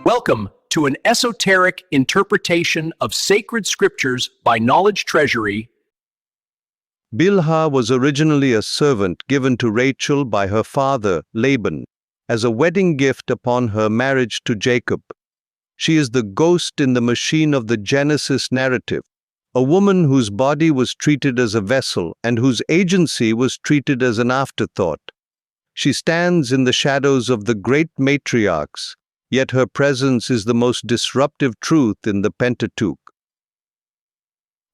Welcome to an esoteric interpretation of sacred scriptures by Knowledge Treasury. Bilhah was originally a servant given to Rachel by her father, Laban, as a wedding gift upon her marriage to Jacob. She is the ghost in the machine of the Genesis narrative, a woman whose body was treated as a vessel and whose agency was treated as an afterthought. She stands in the shadows of the great matriarchs, yet her presence is the most disruptive truth in the Pentateuch.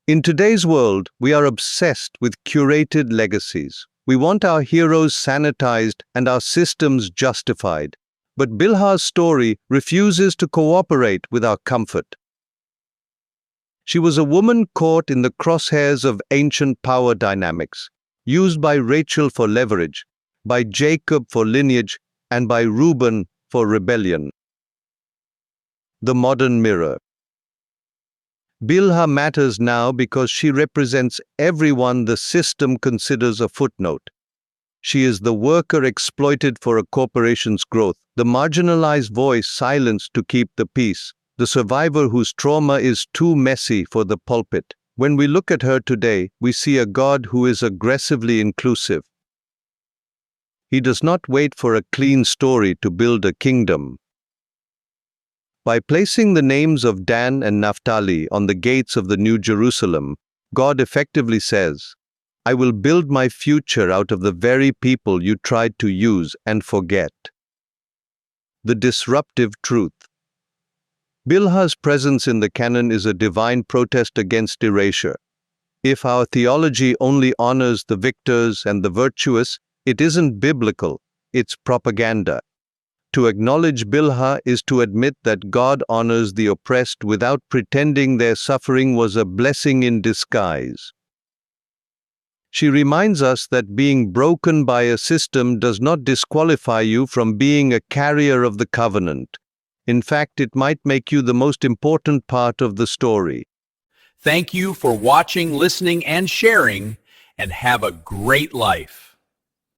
In today's world, we are obsessed with curated legacies. We want our heroes sanitized and our systems justified. But Bilhah's story refuses to cooperate with our comfort. She was a woman caught in the crosshairs of ancient power dynamics, used by Rachel for leverage, by Jacob for lineage, and by Reuben for rebellion. The modern mirror. Bilhah matters now because she represents everyone the system considers a footnote. She is the worker exploited for a corporation's growth, the marginalized voice silenced to keep the peace, the survivor whose trauma is too messy for the pulpit. When we look at her today, we see a God who is aggressively inclusive. He does not wait for a clean story to build a kingdom. By placing the names of Dan and Naphtali on the gates of the New Jerusalem, God effectively says, I will build my future out of the very people you tried to use and forget. The disruptive truth. Bilhah's presence in the canon is a divine protest against erasure. If our theology only honors the victors and the virtuous, it isn't biblical, it's propaganda. To acknowledge Bilhah is to admit that God honors the oppressed without pretending their suffering was a blessing in disguise. She reminds us that being broken by a system does not disqualify you from being a carrier of the covenant. In fact, it might make you the most important part of the story. Thank you for watching, listening, and sharing, and have a great life.